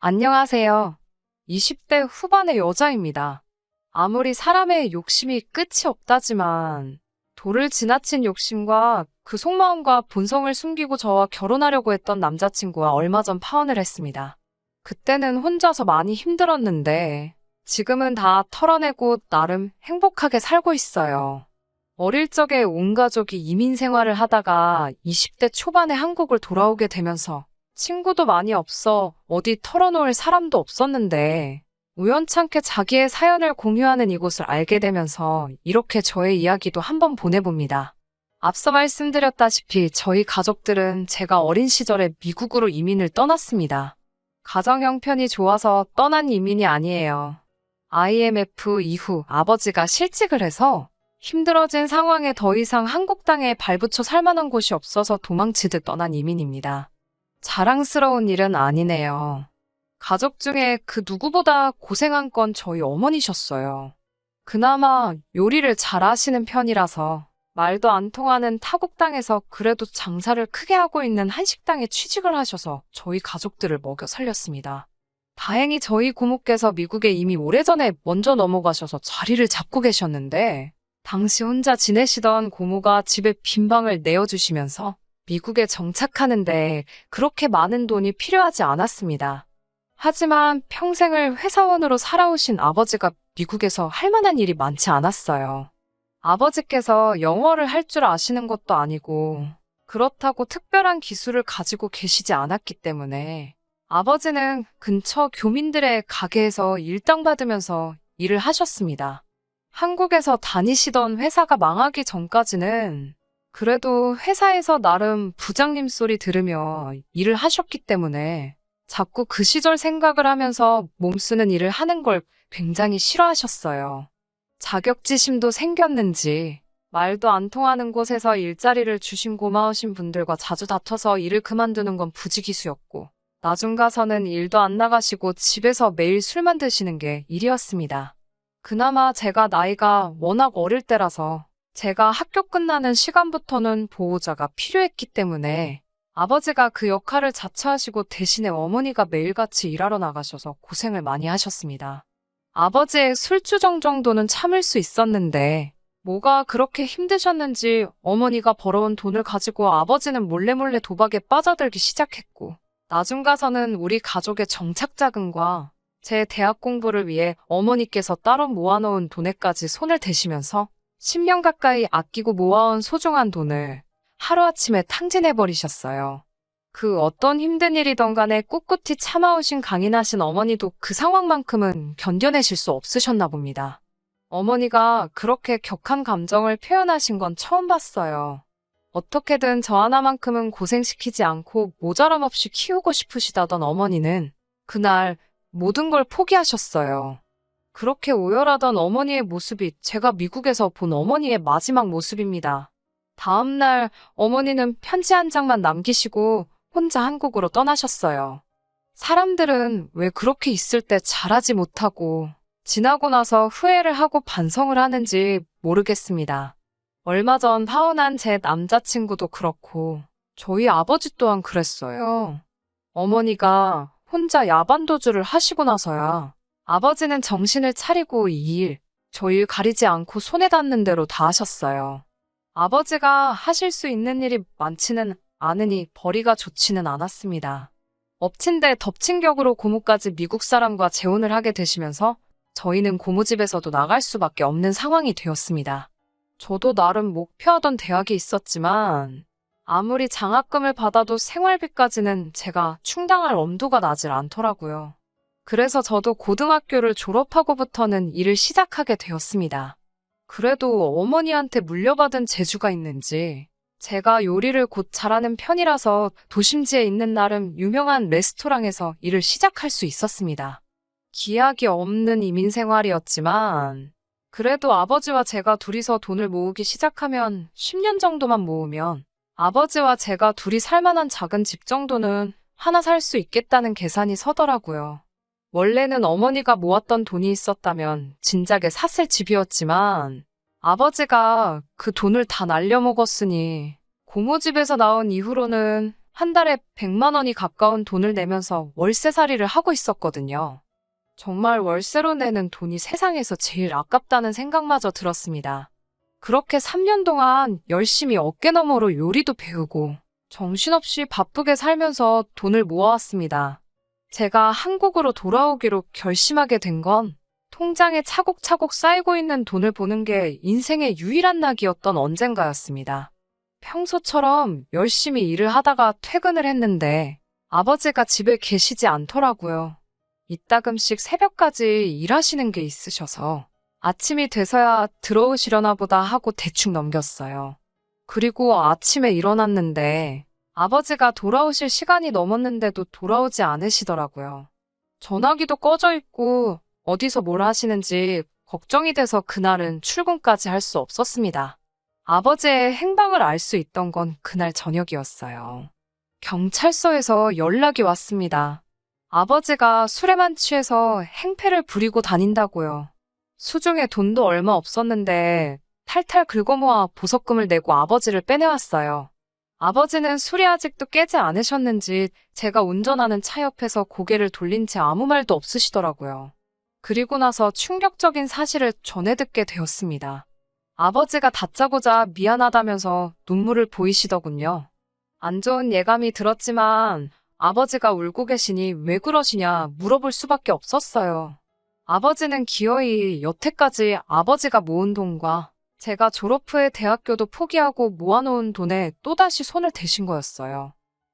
안녕하세요. 20대 후반의 여자입니다. 아무리 사람의 욕심이 끝이 없다지만 도를 지나친 욕심과 그 속마음과 본성을 숨기고 저와 결혼하려고 했던 남자친구와 얼마 전 파혼을 했습니다. 그때는 혼자서 많이 힘들었는데 지금은 다 털어내고 나름 행복하게 살고 있어요. 어릴 적에 온 가족이 이민 생활을 하다가 20대 초반에 한국을 돌아오게 되면서 친구도 많이 없어 어디 털어놓을 사람도 없었는데 우연찮게 자기의 사연을 공유하는 이곳을 알게 되면서 이렇게 저의 이야기도 한번 보내봅니다. 앞서 말씀드렸다시피 저희 가족들은 제가 어린 시절에 미국으로 이민을 떠났습니다. 가정 형편이 좋아서 떠난 이민이 아니에요. IMF 이후 아버지가 실직을 해서 힘들어진 상황에 더 이상 한국 땅에 발붙여 살 만한 곳이 없어서 도망치듯 떠난 이민입니다. 자랑스러운 일은 아니네요. 가족 중에 그 누구보다 고생한 건 저희 어머니셨어요. 그나마 요리를 잘 하시는 편이라서 말도 안 통하는 타국 땅에서 그래도 장사를 크게 하고 있는 한식당에 취직을 하셔서 저희 가족들을 먹여 살렸습니다. 다행히 저희 고모께서 미국에 이미 오래전에 먼저 넘어가셔서 자리를 잡고 계셨는데 당시 혼자 지내시던 고모가 집에 빈 방을 내어주시면서 미국에 정착하는데 그렇게 많은 돈이 필요하지 않았습니다. 하지만 평생을 회사원으로 살아오신 아버지가 미국에서 할 만한 일이 많지 않았어요. 아버지께서 영어를 할 줄 아시는 것도 아니고 그렇다고 특별한 기술을 가지고 계시지 않았기 때문에 아버지는 근처 교민들의 가게에서 일당 받으면서 일을 하셨습니다. 한국에서 다니시던 회사가 망하기 전까지는 그래도 회사에서 나름 부장님 소리 들으며 일을 하셨기 때문에 자꾸 그 시절 생각을 하면서 몸쓰는 일을 하는 걸 굉장히 싫어하셨어요. 자격지심도 생겼는지 말도 안 통하는 곳에서 일자리를 주신 고마우신 분들과 자주 다퉈서 일을 그만두는 건 부지기수였고 나중 가서는 일도 안 나가시고 집에서 매일 술만 드시는 게 일이었습니다. 그나마 제가 나이가 워낙 어릴 때라서 제가 학교 끝나는 시간부터는 보호자가 필요했기 때문에 아버지가 그 역할을 자처하시고 대신에 어머니가 매일같이 일하러 나가셔서 고생을 많이 하셨습니다. 아버지의 술주정 정도는 참을 수 있었는데 뭐가 그렇게 힘드셨는지 어머니가 벌어온 돈을 가지고 아버지는 몰래 도박에 빠져들기 시작했고 나중 가서는 우리 가족의 정착 자금과 제 대학 공부를 위해 어머니께서 따로 모아놓은 돈에까지 손을 대시면서 10년 가까이 아끼고 모아온 소중한 돈을 하루아침에 탕진해버리셨어요. 그 어떤 힘든 일이던 간에 꿋꿋이 참아오신 강인하신 어머니도 그 상황만큼은 견뎌내실 수 없으셨나 봅니다. 어머니가 그렇게 격한 감정을 표현하신 건 처음 봤어요. 어떻게든 저 하나만큼은 고생시키지 않고 모자람 없이 키우고 싶으시다던 어머니는 그날 모든 걸 포기하셨어요. 그렇게 오열하던 어머니의 모습이 제가 미국에서 본 어머니의 마지막 모습입니다. 다음날 어머니는 편지 한 장만 남기시고 혼자 한국으로 떠나셨어요. 사람들은 왜 그렇게 있을 때 잘하지 못하고 지나고 나서 후회를 하고 반성을 하는지 모르겠습니다. 얼마 전 파혼한 제 남자친구도 그렇고 저희 아버지 또한 그랬어요. 어머니가 혼자 야반도주를 하시고 나서야 아버지는 정신을 차리고 이 일, 저 일 가리지 않고 손에 닿는 대로 다 하셨어요. 아버지가 하실 수 있는 일이 많지는 않으니 벌이가 좋지는 않았습니다. 엎친 데 덮친 격으로 고모까지 미국 사람과 재혼을 하게 되시면서 저희는 고모 집에서도 나갈 수밖에 없는 상황이 되었습니다. 저도 나름 목표하던 대학이 있었지만 아무리 장학금을 받아도 생활비까지는 제가 충당할 엄두가 나질 않더라고요. 그래서 저도 고등학교를 졸업하고부터는 일을 시작하게 되었습니다. 그래도 어머니한테 물려받은 재주가 있는지 제가 요리를 곧 잘하는 편이라서 도심지에 있는 나름 유명한 레스토랑에서 일을 시작할 수 있었습니다. 기약이 없는 이민 생활이었지만 그래도 아버지와 제가 둘이서 돈을 모으기 시작하면 10년 정도만 모으면 아버지와 제가 둘이 살 만한 작은 집 정도는 하나 살 수 있겠다는 계산이 서더라고요. 원래는 어머니가 모았던 돈이 있었다면 진작에 샀을 집이었지만 아버지가 그 돈을 다 날려먹었으니 고모 집에서 나온 이후로는 한 달에 100만 원이 가까운 돈을 내면서 월세살이를 하고 있었거든요. 정말 월세로 내는 돈이 세상에서 제일 아깝다는 생각마저 들었습니다. 그렇게 3년 동안 열심히 어깨너머로 요리도 배우고 정신없이 바쁘게 살면서 돈을 모아왔습니다. 제가 한국으로 돌아오기로 결심하게 된 건 통장에 차곡차곡 쌓이고 있는 돈을 보는 게 인생의 유일한 낙이었던 언젠가였습니다. 평소처럼 열심히 일을 하다가 퇴근을 했는데 아버지가 집에 계시지 않더라고요. 이따금씩 새벽까지 일하시는 게 있으셔서 아침이 돼서야 들어오시려나 보다 하고 대충 넘겼어요. 그리고 아침에 일어났는데 아버지가 돌아오실 시간이 넘었는데도 돌아오지 않으시더라고요. 전화기도 꺼져 있고 어디서 뭘 하시는지 걱정이 돼서 그날은 출근까지 할 수 없었습니다. 아버지의 행방을 알 수 있던 건 그날 저녁이었어요. 경찰서에서 연락이 왔습니다. 아버지가 술에만 취해서 행패를 부리고 다닌다고요. 수중에 돈도 얼마 없었는데 탈탈 긁어모아 보석금을 내고 아버지를 빼내왔어요. 아버지는 술이 아직도 깨지 않으셨는지 제가 운전하는 차 옆에서 고개를 돌린 채 아무 말도 없으시더라고요. 그리고 나서 충격적인 사실을 전해 듣게 되었습니다. 아버지가 다짜고짜 미안하다면서 눈물을 보이시더군요. 안 좋은 예감이 들었지만 아버지가 울고 계시니 왜 그러시냐 물어볼 수밖에 없었어요. 아버지는 기어이 여태까지 아버지가 모은 돈과 제가 졸업 후에 대학교도 포기하고 모아놓은 돈에 또다시 손을 대신 거였어요.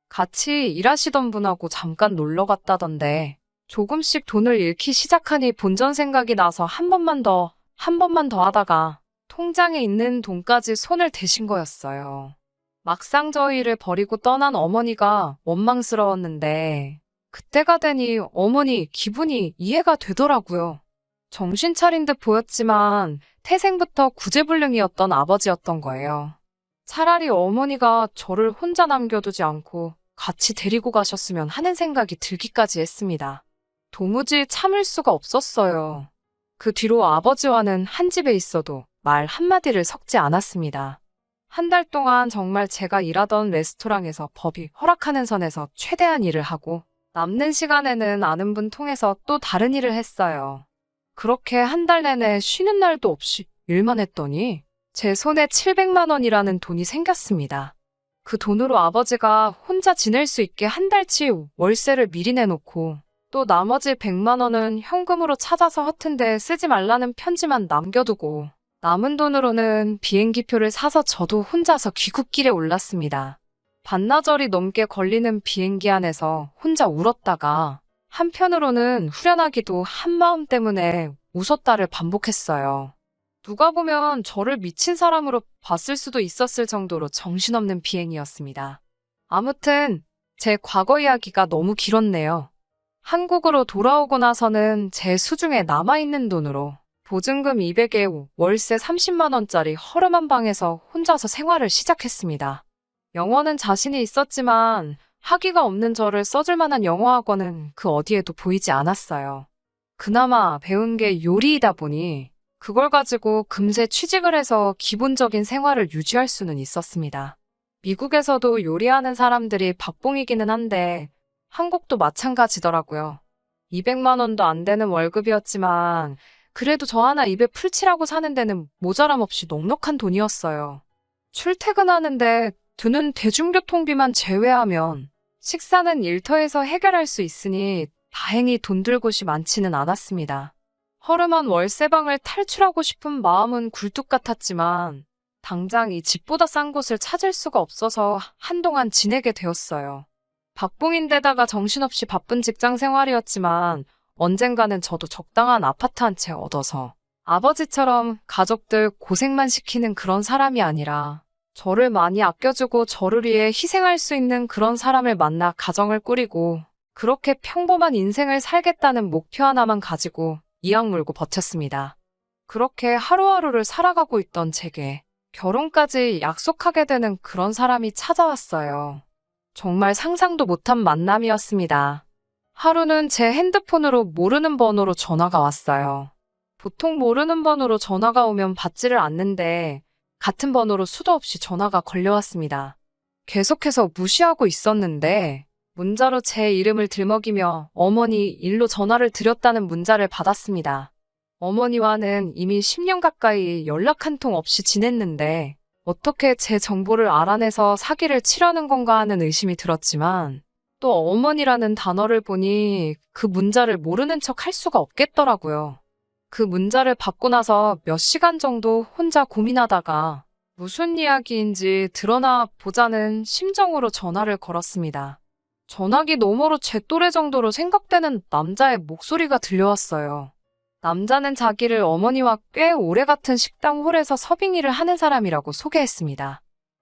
같이 일하시던 분하고 잠깐 놀러 갔다던데 조금씩 돈을 잃기 시작하니 본전 생각이 나서 한 번만 더 하다가 통장에 있는 돈까지 손을 대신 거였어요. 막상 저희를 버리고 떠난 어머니가 원망스러웠는데 그때가 되니 어머니 기분이 이해가 되더라고요. 정신 차린 듯 보였지만 태생부터 구제불능이었던 아버지였던 거예요. 차라리 어머니가 저를 혼자 남겨두지 않고 같이 데리고 가셨으면 하는 생각이 들기까지 했습니다. 도무지 참을 수가 없었어요. 그 뒤로 아버지와는 한 집에 있어도 말 한마디를 섞지 않았습니다. 한 달 동안 정말 제가 일하던 레스토랑에서 법이 허락하는 선에서 최대한 일을 하고 남는 시간에는 아는 분 통해서 또 다른 일을 했어요. 그렇게 한 달 내내 쉬는 날도 없이 일만 했더니 제 손에 700만 원이라는 돈이 생겼습니다. 그 돈으로 아버지가 혼자 지낼 수 있게 한 달치 월세를 미리 내놓고 또 나머지 100만 원은 현금으로 찾아서 허튼 데 쓰지 말라는 편지만 남겨두고 남은 돈으로는 비행기표를 사서 저도 혼자서 귀국길에 올랐습니다. 반나절이 넘게 걸리는 비행기 안에서 혼자 울었다가 한편으로는 후련하기도 한 마음 때문에 웃었다를 반복했어요. 누가 보면 저를 미친 사람으로 봤을 수도 있었을 정도로 정신없는 비행이었습니다. 아무튼 제 과거 이야기가 너무 길었네요. 한국으로 돌아오고 나서는 제 수중에 남아있는 돈으로 보증금 200에 월세 30만 원짜리 허름한 방에서 혼자서 생활을 시작했습니다. 영어는 자신이 있었지만 학위가 없는 저를 써줄 만한 영어 학원은 그 어디에도 보이지 않았어요. 그나마 배운 게 요리이다 보니 그걸 가지고 금세 취직을 해서 기본적인 생활을 유지할 수는 있었습니다. 미국에서도 요리하는 사람들이 박봉이기는 한데 한국도 마찬가지더라고요. 200만 원도 안 되는 월급이었지만 그래도 저 하나 입에 풀칠하고 사는 데는 모자람 없이 넉넉한 돈이었어요. 출퇴근하는데 드는 대중교통비만 제외하면 식사는 일터에서 해결할 수 있으니 다행히 돈 들 곳이 많지는 않았습니다. 허름한 월세방을 탈출하고 싶은 마음은 굴뚝 같았지만 당장 이 집보다 싼 곳을 찾을 수가 없어서 한동안 지내게 되었어요. 박봉인데다가 정신없이 바쁜 직장 생활이었지만 언젠가는 저도 적당한 아파트 한 채 얻어서 아버지처럼 가족들 고생만 시키는 그런 사람이 아니라 저를 많이 아껴주고 저를 위해 희생할 수 있는 그런 사람을 만나 가정을 꾸리고 그렇게 평범한 인생을 살겠다는 목표 하나만 가지고 이악 물고 버텼습니다. 그렇게 하루하루를 살아가고 있던 제게 결혼까지 약속하게 되는 그런 사람이 찾아왔어요. 정말 상상도 못한 만남이었습니다. 하루는 제 핸드폰으로 모르는 번호로 전화가 왔어요. 보통 모르는 번호로 전화가 오면 받지를 않는데 같은 번호로 수도 없이 전화가 걸려왔습니다. 계속해서 무시하고 있었는데 문자로 제 이름을 들먹이며 어머니 일로 전화를 드렸다는 문자를 받았습니다. 어머니와는 이미 10년 가까이 연락 한 통 없이 지냈는데 어떻게 제 정보를 알아내서 사기를 치려는 건가 하는 의심이 들었지만 또 어머니라는 단어를 보니 그 문자를 모르는 척 할 수가 없겠더라고요. 그 문자를 받고 나서 몇 시간 정도 혼자 고민하다가 무슨 이야기인지 드러나 보자는 심정으로 전화를 걸었습니다. 전화기 너머로 제 또래 정도로 생각되는 남자의 목소리가 들려왔어요. 남자는 자기를 어머니와 꽤 오래 같은 식당 홀에서 서빙 일을 하는 사람이라고 소개했습니다.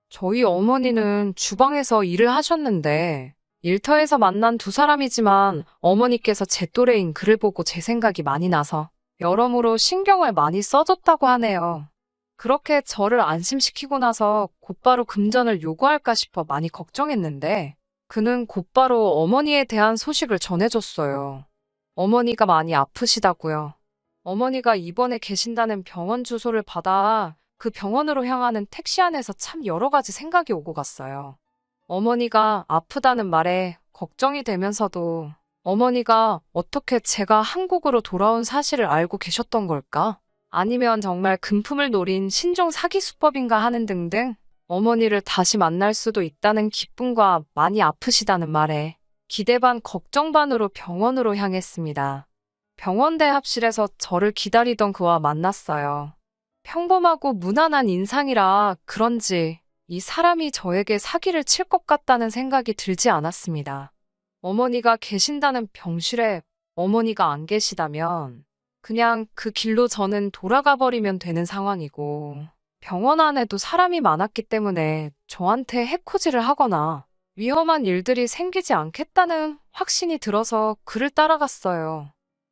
저희 어머니는 주방에서 일을 하셨는데 일터에서 만난 두 사람이지만 어머니께서 제 또래인 그를 보고 제 생각이 많이 나서 여러모로 신경을 많이 써줬다고 하네요. 그렇게 저를 안심시키고 나서 곧바로 금전을 요구할까 싶어 많이 걱정했는데 그는 곧바로 어머니에 대한 소식을 전해줬어요. 어머니가 많이 아프시다고요. 어머니가 입원해 계신다는 병원 주소를 받아 그 병원으로 향하는 택시 안에서 참 여러 가지 생각이 오고 갔어요. 어머니가 아프다는 말에 걱정이 되면서도 어머니가 어떻게 제가 한국으로 돌아온 사실을 알고 계셨던 걸까? 아니면 정말 금품을 노린 신종 사기 수법인가 하는 등등 어머니를 다시 만날 수도 있다는 기쁨과 많이 아프시다는 말에 기대 반 걱정 반으로 병원으로 향했습니다. 병원 대합실에서 저를 기다리던 그와 만났어요. 평범하고 무난한 인상이라 그런지 이 사람이 저에게 사기를 칠 것 같다는 생각이 들지 않았습니다. 어머니가 계신다는 병실에 어머니가 안 계시다면 그냥 그 길로 저는 돌아가 버리면 되는 상황이고 병원 안에도 사람이 많았기 때문에 저한테 해코지를 하거나 위험한 일들이 생기지 않겠다는 확신이 들어서 그를 따라갔어요.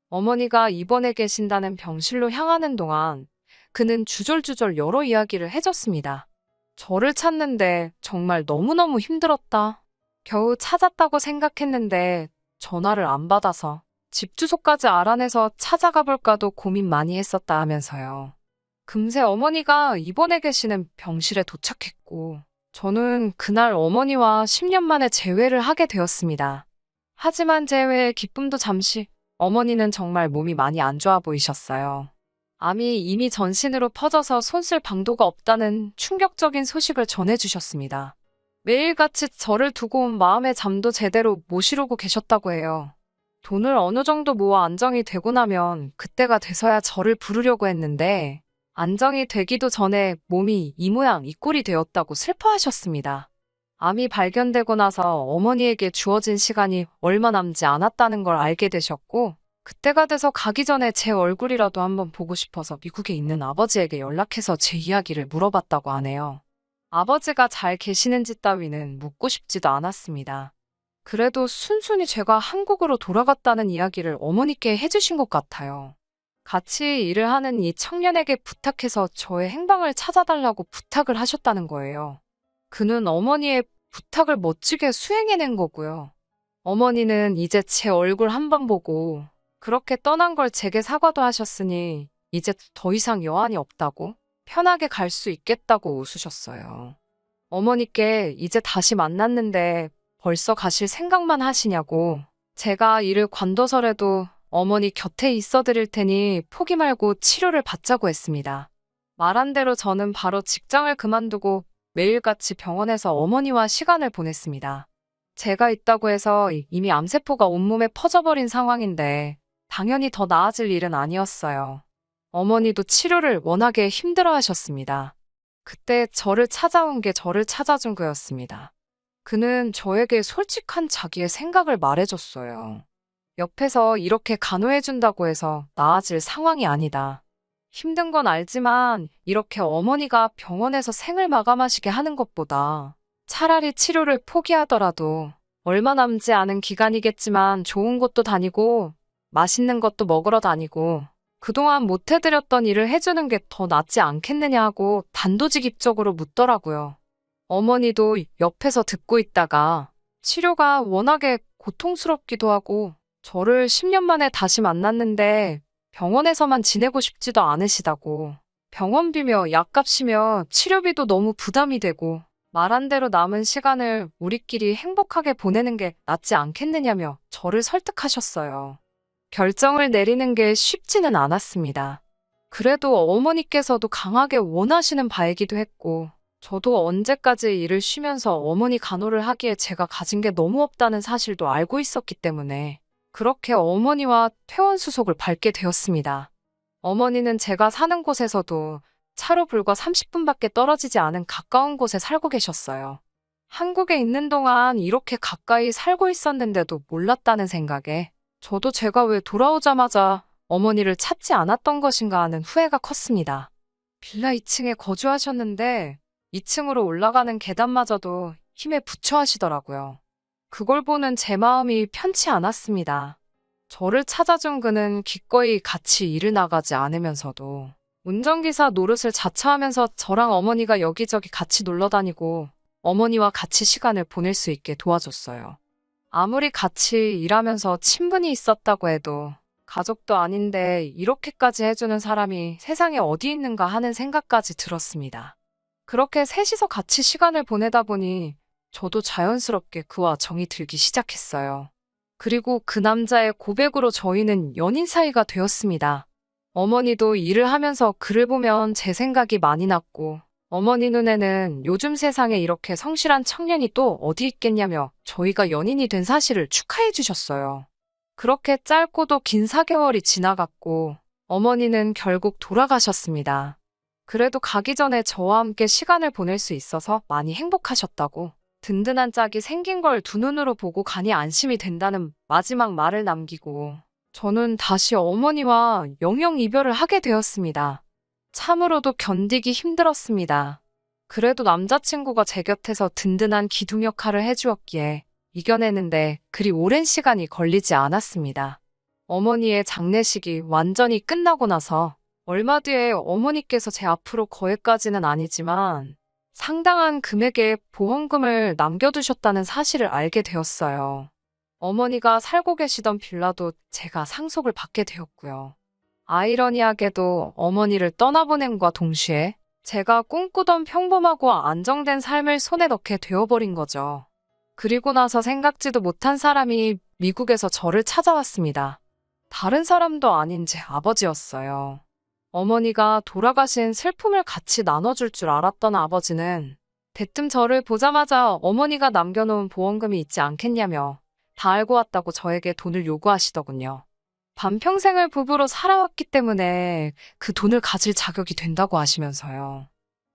어머니가 입원해 계신다는 병실로 향하는 동안 그는 주절주절 여러 이야기를 해줬습니다. 저를 찾는데 정말 너무너무 힘들었다. 겨우 찾았다고 생각했는데 전화를 안 받아서 집 주소까지 알아내서 찾아가 볼까도 고민 많이 했었다 하면서요. 금세 어머니가 입원해 계시는 병실에 도착했고 저는 그날 어머니와 10년 만에 재회를 하게 되었습니다. 하지만 재회의 기쁨도 잠시 어머니는 정말 몸이 많이 안 좋아 보이셨어요. 암이 이미 전신으로 퍼져서 손쓸 방도가 없다는 충격적인 소식을 전해주셨습니다. 매일같이 저를 두고 온 마음의 잠도 제대로 못 이루고 계셨다고 해요. 돈을 어느 정도 모아 안정이 되고 나면 그때가 돼서야 저를 부르려고 했는데 안정이 되기도 전에 몸이 이 모양 이 꼴이 되었다고 슬퍼하셨습니다. 암이 발견되고 나서 어머니에게 주어진 시간이 얼마 남지 않았다는 걸 알게 되셨고 그때가 돼서 가기 전에 제 얼굴이라도 한번 보고 싶어서 미국에 있는 아버지에게 연락해서 제 이야기를 물어봤다고 하네요. 아버지가 잘 계시는지 따위는 묻고 싶지도 않았습니다. 그래도 순순히 제가 한국으로 돌아갔다는 이야기를 어머니께 해주신 것 같아요. 같이 일을 하는 이 청년에게 부탁해서 저의 행방을 찾아달라고 부탁을 하셨다는 거예요. 그는 어머니의 부탁을 멋지게 수행해낸 거고요. 어머니는 이제 제 얼굴 한 번 보고 그렇게 떠난 걸 제게 사과도 하셨으니 이제 더 이상 여한이 없다고 편하게 갈 수 있겠다고 웃으셨어요. 어머니께 이제 다시 만났는데 벌써 가실 생각만 하시냐고 제가 일을 관둬서라도 어머니 곁에 있어 드릴 테니 포기 말고 치료를 받자고 했습니다. 말한 대로 저는 바로 직장을 그만두고 매일같이 병원에서 어머니와 시간을 보냈습니다. 제가 있다고 해서 이미 암세포가 온몸에 퍼져버린 상황인데 당연히 더 나아질 일은 아니었어요. 어머니도 치료를 워낙에 힘들어하셨습니다. 그때 저를 찾아온 게 저를 찾아준 거였습니다. 그는 저에게 솔직한 자기의 생각을 말해줬어요. 옆에서 이렇게 간호해준다고 해서 나아질 상황이 아니다. 힘든 건 알지만 이렇게 어머니가 병원에서 생을 마감하시게 하는 것보다 차라리 치료를 포기하더라도 얼마 남지 않은 기간이겠지만 좋은 곳도 다니고 맛있는 것도 먹으러 다니고 그동안 못 해드렸던 일을 해주는 게 더 낫지 않겠느냐 하고 단도직입적으로 묻더라고요. 어머니도 옆에서 듣고 있다가 치료가 워낙에 고통스럽기도 하고 저를 10년 만에 다시 만났는데 병원에서만 지내고 싶지도 않으시다고 병원비며 약값이며 치료비도 너무 부담이 되고 말한 대로 남은 시간을 우리끼리 행복하게 보내는 게 낫지 않겠느냐며 저를 설득하셨어요. 결정을 내리는 게 쉽지는 않았습니다. 그래도 어머니께서도 강하게 원하시는 바이기도 했고, 저도 언제까지 일을 쉬면서 어머니 간호를 하기에 제가 가진 게 너무 없다는 사실도 알고 있었기 때문에 그렇게 어머니와 퇴원수속을 밟게 되었습니다. 어머니는 제가 사는 곳에서도 차로 불과 30분밖에 떨어지지 않은 가까운 곳에 살고 계셨어요. 한국에 있는 동안 이렇게 가까이 살고 있었는데도 몰랐다는 생각에 저도 제가 왜 돌아오자마자 어머니를 찾지 않았던 것인가 하는 후회가 컸습니다. 빌라 2층에 거주하셨는데 2층으로 올라가는 계단마저도 힘에 부처 하시더라고요. 그걸 보는 제 마음이 편치 않았습니다. 저를 찾아준 그는 기꺼이 같이 일을 나가지 않으면서도 운전기사 노릇을 자처하면서 저랑 어머니가 여기저기 같이 놀러 다니고 어머니와 같이 시간을 보낼 수 있게 도와줬어요. 아무리 같이 일하면서 친분이 있었다고 해도 가족도 아닌데 이렇게까지 해주는 사람이 세상에 어디 있는가 하는 생각까지 들었습니다. 그렇게 셋이서 같이 시간을 보내다 보니 저도 자연스럽게 그와 정이 들기 시작했어요. 그리고 그 남자의 고백으로 저희는 연인 사이가 되었습니다. 어머니도 일을 하면서 그를 보면 제 생각이 많이 났고 어머니 눈에는 요즘 세상에 이렇게 성실한 청년이 또 어디 있겠냐며 저희가 연인이 된 사실을 축하해 주셨어요. 그렇게 짧고도 긴 4개월이 지나갔고 어머니는 결국 돌아가셨습니다. 그래도 가기 전에 저와 함께 시간을 보낼 수 있어서 많이 행복하셨다고 든든한 짝이 생긴 걸 두 눈으로 보고 가니 안심이 된다는 마지막 말을 남기고 저는 다시 어머니와 영영 이별을 하게 되었습니다. 참으로도 견디기 힘들었습니다. 그래도 남자친구가 제 곁에서 든든한 기둥 역할을 해주었기에 이겨내는데 그리 오랜 시간이 걸리지 않았습니다. 어머니의 장례식이 완전히 끝나고 나서 얼마 뒤에 어머니께서 제 앞으로 거액까지는 아니지만 상당한 금액의 보험금을 남겨두셨다는 사실을 알게 되었어요. 어머니가 살고 계시던 빌라도 제가 상속을 받게 되었고요. 아이러니하게도 어머니를 떠나보냄과 동시에 제가 꿈꾸던 평범하고 안정된 삶을 손에 넣게 되어버린 거죠. 그리고 나서 생각지도 못한 사람이 미국에서 저를 찾아왔습니다. 다른 사람도 아닌 제 아버지였어요. 어머니가 돌아가신 슬픔을 같이 나눠줄 줄 알았던 아버지는 대뜸 저를 보자마자 어머니가 남겨놓은 보험금이 있지 않겠냐며 다 알고 왔다고 저에게 돈을 요구하시더군요. 반평생을 부부로 살아왔기 때문에 그 돈을 가질 자격이 된다고 하시면서요.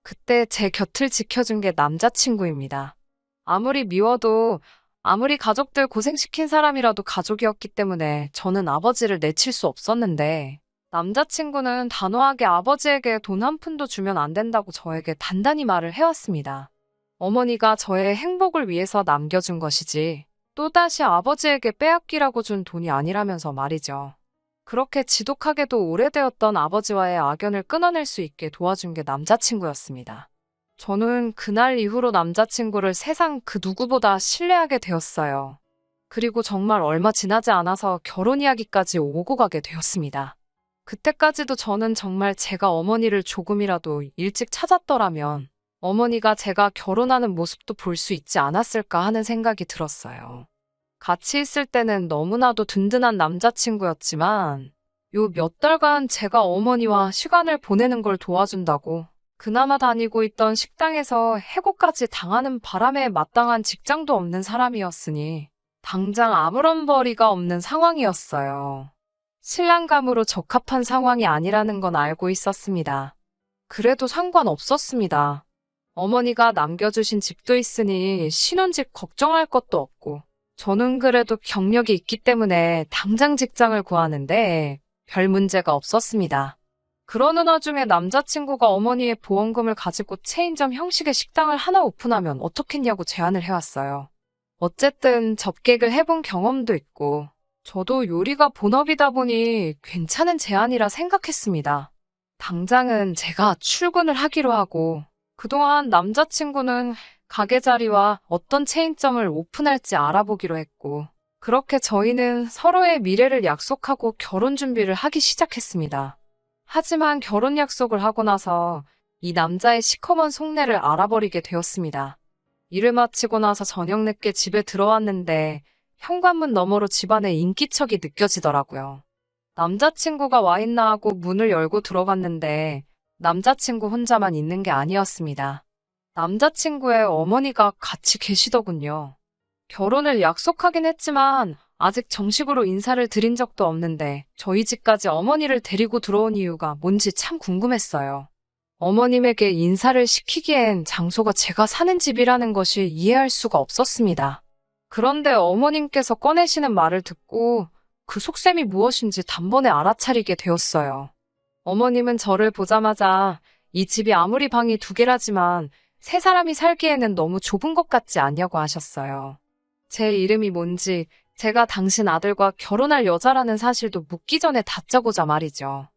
그때 제 곁을 지켜준 게 남자친구입니다. 아무리 미워도 아무리 가족들 고생시킨 사람이라도 가족이었기 때문에 저는 아버지를 내칠 수 없었는데 남자친구는 단호하게 아버지에게 돈 한 푼도 주면 안 된다고 저에게 단단히 말을 해왔습니다. 어머니가 저의 행복을 위해서 남겨준 것이지 또다시 아버지에게 빼앗기라고 준 돈이 아니라면서 말이죠. 그렇게 지독하게도 오래되었던 아버지와의 악연을 끊어낼 수 있게 도와준 게 남자친구였습니다. 저는 그날 이후로 남자친구를 세상 그 누구보다 신뢰하게 되었어요. 그리고 정말 얼마 지나지 않아서 결혼 이야기까지 오고 가게 되었습니다. 그때까지도 저는 정말 제가 어머니를 조금이라도 일찍 찾았더라면 어머니가 제가 결혼하는 모습도 볼 수 있지 않았을까 하는 생각이 들었어요. 같이 있을 때는 너무나도 든든한 남자친구였지만 요 몇 달간 제가 어머니와 시간을 보내는 걸 도와준다고 그나마 다니고 있던 식당에서 해고까지 당하는 바람에 마땅한 직장도 없는 사람이었으니 당장 아무런 벌이가 없는 상황이었어요. 신랑감으로 적합한 상황이 아니라는 건 알고 있었습니다. 그래도 상관없었습니다. 어머니가 남겨주신 집도 있으니 신혼집 걱정할 것도 없고 저는 그래도 경력이 있기 때문에 당장 직장을 구하는데 별 문제가 없었습니다. 그러는 와중에 남자친구가 어머니의 보험금을 가지고 체인점 형식의 식당을 하나 오픈하면 어떻겠냐고 제안을 해왔어요. 어쨌든 접객을 해본 경험도 있고 저도 요리가 본업이다 보니 괜찮은 제안이라 생각했습니다. 당장은 제가 출근을 하기로 하고 그동안 남자친구는 가게 자리와 어떤 체인점을 오픈할지 알아보기로 했고 그렇게 저희는 서로의 미래를 약속하고 결혼 준비를 하기 시작했습니다. 하지만 결혼 약속을 하고 나서 이 남자의 시커먼 속내를 알아버리게 되었습니다. 일을 마치고 나서 저녁 늦게 집에 들어왔는데 현관문 너머로 집안의 인기척이 느껴지더라고요. 남자친구가 와 있나 하고 문을 열고 들어갔는데 남자친구 혼자만 있는 게 아니었습니다. 남자친구의 어머니가 같이 계시더군요. 결혼을 약속하긴 했지만 아직 정식으로 인사를 드린 적도 없는데 저희 집까지 어머니를 데리고 들어온 이유가 뭔지 참 궁금했어요. 어머님에게 인사를 시키기엔 장소가 제가 사는 집이라는 것이 이해할 수가 없었습니다. 그런데 어머님께서 꺼내시는 말을 듣고 그 속셈이 무엇인지 단번에 알아차리게 되었어요. 어머님은 저를 보자마자 이 집이 아무리 방이 2개라지만 3사람이 살기에는 너무 좁은 것 같지 않냐고 하셨어요. 제 이름이 뭔지, 제가 당신 아들과 결혼할 여자라는 사실도 묻기 전에 다짜고자 말이죠.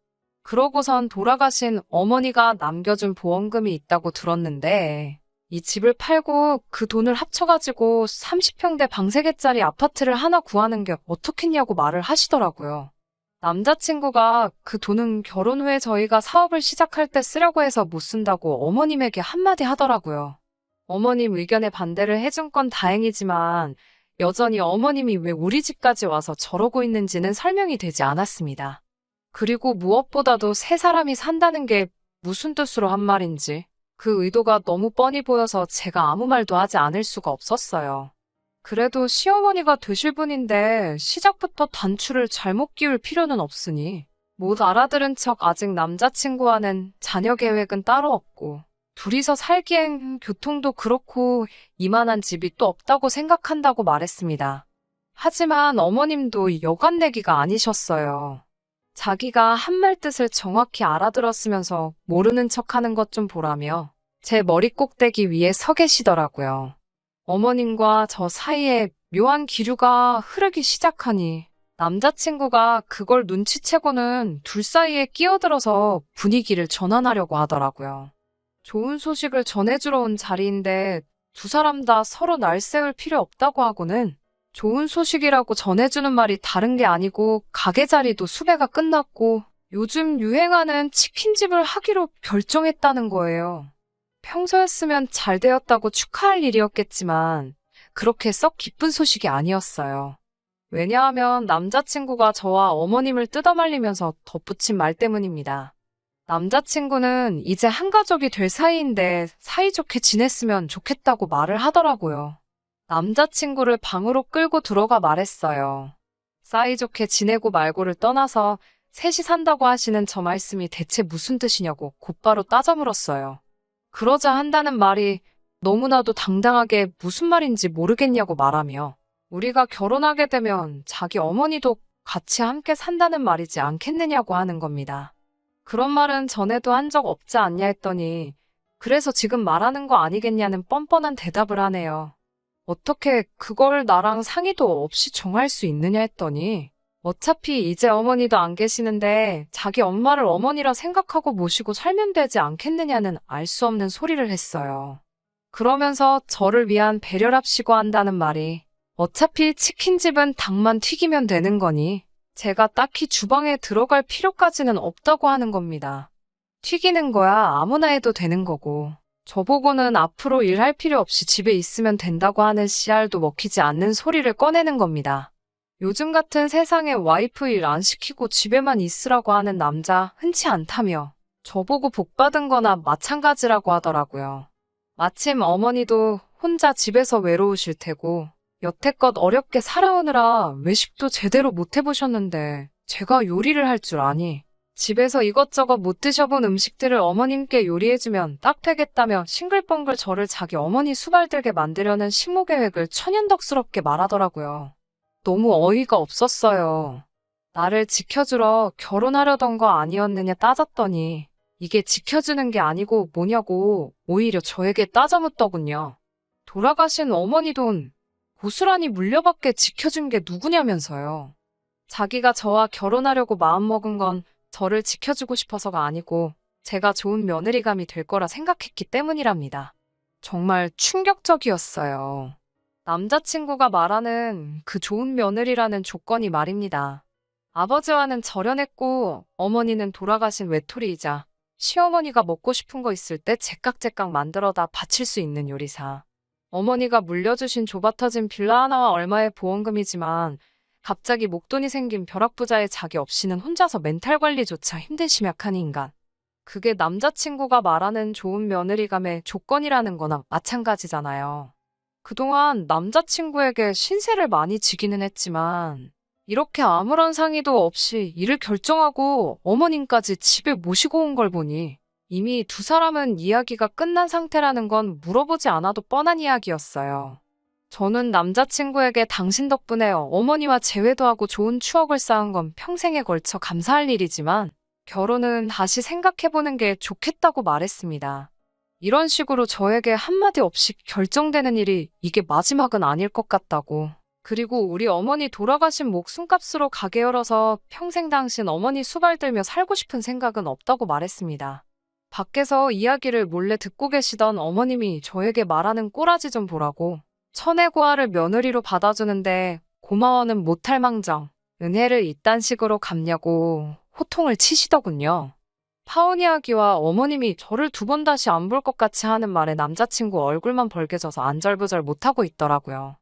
그러고선 돌아가신 어머니가 남겨준 보험금이 있다고 들었는데 이 집을 팔고 그 돈을 합쳐가지고 30평대 방 3개짜리 아파트를 하나 구하는 게 어떻겠냐고 말을 하시더라고요. 남자친구가 그 돈은 결혼 후에 저희가 사업을 시작할 때 쓰려고 해서 못 쓴다고 어머님에게 한마디 하더라고요. 어머님 의견에 반대를 해준 건 다행이지만 여전히 어머님이 왜 우리 집까지 와서 저러고 있는지는 설명이 되지 않았습니다. 그리고 무엇보다도 3사람이 산다는 게 무슨 뜻으로 한 말인지 그 의도가 너무 뻔히 보여서 제가 아무 말도 하지 않을 수가 없었어요. 그래도 시어머니가 되실 분인데 시작부터 단추를 잘못 끼울 필요는 없으니 못 알아들은 척 아직 남자친구와는 자녀 계획은 따로 없고 둘이서 살기엔 교통도 그렇고 이만한 집이 또 없다고 생각한다고 말했습니다. 하지만 어머님도 여간 내기가 아니셨어요. 자기가 한 말 뜻을 정확히 알아들었으면서 모르는 척하는 것 좀 보라며 제 머리 꼭대기 위에 서 계시더라고요. 어머님과 저 사이에 묘한 기류가 흐르기 시작하니 남자친구가 그걸 눈치채고는 둘 사이에 끼어들어서 분위기를 전환하려고 하더라고요. 좋은 소식을 전해주러 온 자리인데 2사람 다 서로 날쌔울 필요 없다고 하고는 좋은 소식이라고 전해주는 말이 다른 게 아니고 가게 자리도 수배가 끝났고 요즘 유행하는 치킨집을 하기로 결정했다는 거예요. 평소였으면 잘 되었다고 축하할 일이었겠지만 그렇게 썩 기쁜 소식이 아니었어요. 왜냐하면 남자친구가 저와 어머님을 뜯어말리면서 덧붙인 말 때문입니다. 남자친구는 이제 한 가족이 될 사이인데 사이좋게 지냈으면 좋겠다고 말을 하더라고요. 남자친구를 방으로 끌고 들어가 말했어요. 사이좋게 지내고 말고를 떠나서 셋이 산다고 하시는 저 말씀이 대체 무슨 뜻이냐고 곧바로 따져 물었어요. 그러자 한다는 말이 너무나도 당당하게 무슨 말인지 모르겠냐고 말하며 우리가 결혼하게 되면 자기 어머니도 같이 함께 산다는 말이지 않겠느냐고 하는 겁니다. 그런 말은 전에도 한 적 없지 않냐 했더니 그래서 지금 말하는 거 아니겠냐는 뻔뻔한 대답을 하네요. 어떻게 그걸 나랑 상의도 없이 정할 수 있느냐 했더니 어차피 이제 어머니도 안 계시는데 자기 엄마를 어머니라 생각하고 모시고 살면 되지 않겠느냐는 알 수 없는 소리를 했어요. 그러면서 저를 위한 배려랍시고 한다는 말이 어차피 치킨집은 닭만 튀기면 되는 거니 제가 딱히 주방에 들어갈 필요까지는 없다고 하는 겁니다. 튀기는 거야 아무나 해도 되는 거고 저보고는 앞으로 일할 필요 없이 집에 있으면 된다고 하는 씨알도 먹히지 않는 소리를 꺼내는 겁니다. 요즘 같은 세상에 와이프 일 안 시키고 집에만 있으라고 하는 남자 흔치 않다며 저보고 복받은 거나 마찬가지라고 하더라고요. 마침 어머니도 혼자 집에서 외로우실 테고 여태껏 어렵게 살아오느라 외식도 제대로 못 해보셨는데 제가 요리를 할 줄 아니 집에서 이것저것 못 드셔본 음식들을 어머님께 요리해주면 딱 되겠다며 싱글벙글 저를 자기 어머니 수발들게 만들려는 식모계획을 천연덕스럽게 말하더라고요. 너무 어이가 없었어요. 나를 지켜주러 결혼하려던 거 아니었느냐 따졌더니 이게 지켜주는 게 아니고 뭐냐고 오히려 저에게 따져묻더군요. 돌아가신 어머니 돈 고스란히 물려받게 지켜준 게 누구냐면서요. 자기가 저와 결혼하려고 마음먹은 건 저를 지켜주고 싶어서가 아니고 제가 좋은 며느리감이 될 거라 생각했기 때문이랍니다. 정말 충격적이었어요. 남자친구가 말하는 그 좋은 며느리라는 조건이 말입니다. 아버지와는 절연했고 어머니는 돌아가신 외톨이이자 시어머니가 먹고 싶은 거 있을 때 제깍제깍 만들어다 바칠 수 있는 요리사. 어머니가 물려주신 좁아터진 빌라 하나와 얼마의 보험금이지만 갑자기 목돈이 생긴 벼락부자의 자기 없이는 혼자서 멘탈 관리조차 힘든 심약한 인간. 그게 남자친구가 말하는 좋은 며느리감의 조건이라는 거나 마찬가지잖아요. 그동안 남자친구에게 신세를 많이 지기는 했지만 이렇게 아무런 상의도 없이 일을 결정하고 어머님까지 집에 모시고 온 걸 보니 이미 두 사람은 이야기가 끝난 상태라는 건 물어보지 않아도 뻔한 이야기였어요. 저는 남자친구에게 당신 덕분에 어머니와 재회도 하고 좋은 추억을 쌓은 건 평생에 걸쳐 감사할 일이지만 결혼은 다시 생각해보는 게 좋겠다고 말했습니다. 이런 식으로 저에게 한마디 없이 결정되는 일이 이게 마지막은 아닐 것 같다고. 그리고 우리 어머니 돌아가신 목숨값으로 가게 열어서 평생 당신 어머니 수발 들며 살고 싶은 생각은 없다고 말했습니다. 밖에서 이야기를 몰래 듣고 계시던 어머님이 저에게 말하는 꼬라지 좀 보라고. 천혜고아를 며느리로 받아주는데 고마워는 못할 망정 은혜를 이딴 식으로 갚냐고 호통을 치시더군요. 파혼 이야기와 어머님이 저를 두 번 다시 안 볼 것 같이 하는 말에 남자친구 얼굴만 벌개져서 안절부절 못하고 있더라고요.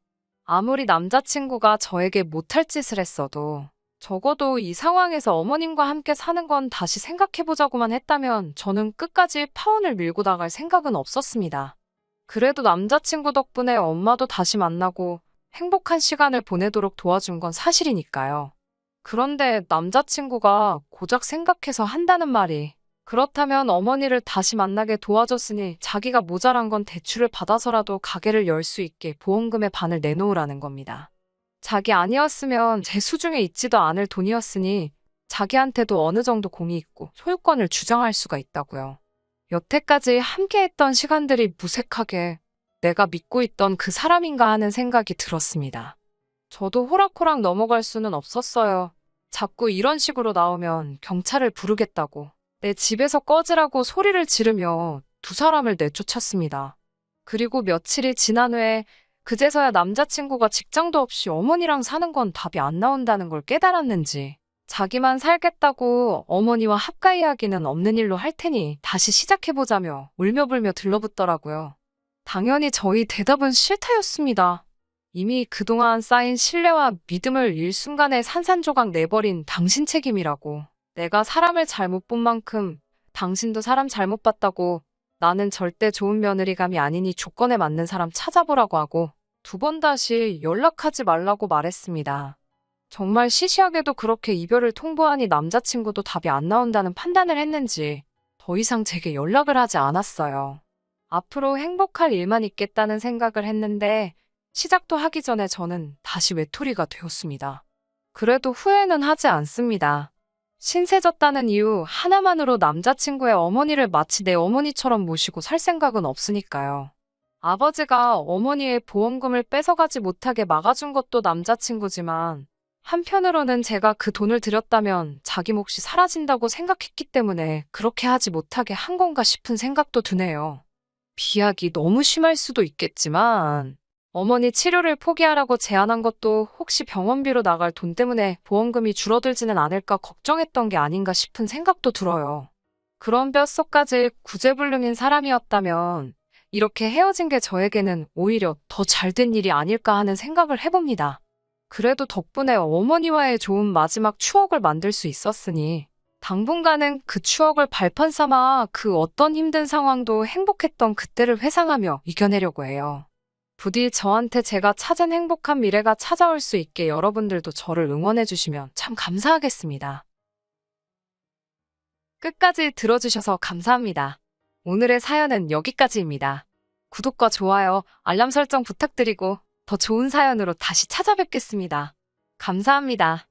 아무리 남자친구가 저에게 못할 짓을 했어도 적어도 이 상황에서 어머님과 함께 사는 건 다시 생각해보자고만 했다면 저는 끝까지 파혼을 밀고 나갈 생각은 없었습니다. 그래도 남자친구 덕분에 엄마도 다시 만나고 행복한 시간을 보내도록 도와준 건 사실이니까요. 그런데 남자친구가 고작 생각해서 한다는 말이 그렇다면 어머니를 다시 만나게 도와줬으니 자기가 모자란 건 대출을 받아서라도 가게를 열 수 있게 보험금의 반을 내놓으라는 겁니다. 자기 아니었으면 제 수중에 있지도 않을 돈이었으니 자기한테도 어느 정도 공이 있고 소유권을 주장할 수가 있다고요. 여태까지 함께했던 시간들이 무색하게 내가 믿고 있던 그 사람인가 하는 생각이 들었습니다. 저도 호락호락 넘어갈 수는 없었어요. 자꾸 이런 식으로 나오면 경찰을 부르겠다고 내 집에서 꺼지라고 소리를 지르며 두 사람을 내쫓았습니다. 그리고 며칠이 지난 후에 그제서야 남자친구가 직장도 없이 어머니랑 사는 건 답이 안 나온다는 걸 깨달았는지 자기만 살겠다고 어머니와 합가 이야기는 없는 일로 할 테니 다시 시작해보자며 울며불며 들러붙더라고요. 당연히 저희 대답은 싫다였습니다. 이미 그동안 쌓인 신뢰와 믿음을 일순간에 산산조각 내버린 당신 책임이라고. 내가 사람을 잘못 본 만큼 당신도 사람 잘못 봤다고. 나는 절대 좋은 며느리감이 아니니 조건에 맞는 사람 찾아보라고 하고 두 번 다시 연락하지 말라고 말했습니다. 정말 시시하게도 그렇게 이별을 통보하니 남자친구도 답이 안 나온다는 판단을 했는지 더 이상 제게 연락을 하지 않았어요. 앞으로 행복할 일만 있겠다는 생각을 했는데 시작도 하기 전에 저는 다시 외톨이가 되었습니다. 그래도 후회는 하지 않습니다. 신세졌다는 이유 하나만으로 남자친구의 어머니를 마치 내 어머니처럼 모시고 살 생각은 없으니까요. 아버지가 어머니의 보험금을 뺏어가지 못하게 막아준 것도 남자친구지만 한편으로는 제가 그 돈을 들였다면 자기 몫이 사라진다고 생각했기 때문에 그렇게 하지 못하게 한 건가 싶은 생각도 드네요. 비약이 너무 심할 수도 있겠지만 어머니 치료를 포기하라고 제안한 것도 혹시 병원비로 나갈 돈 때문에 보험금이 줄어들지는 않을까 걱정했던 게 아닌가 싶은 생각도 들어요. 그런 뼛속까지 구제불능인 사람이었다면 이렇게 헤어진 게 저에게는 오히려 더 잘된 일이 아닐까 하는 생각을 해봅니다. 그래도 덕분에 어머니와의 좋은 마지막 추억을 만들 수 있었으니 당분간은 그 추억을 발판 삼아 그 어떤 힘든 상황도 행복했던 그때를 회상하며 이겨내려고 해요. 부디 저한테 제가 찾은 행복한 미래가 찾아올 수 있게 여러분들도 저를 응원해주시면 참 감사하겠습니다. 끝까지 들어주셔서 감사합니다. 오늘의 사연은 여기까지입니다. 구독과 좋아요, 알람 설정 부탁드리고 더 좋은 사연으로 다시 찾아뵙겠습니다. 감사합니다.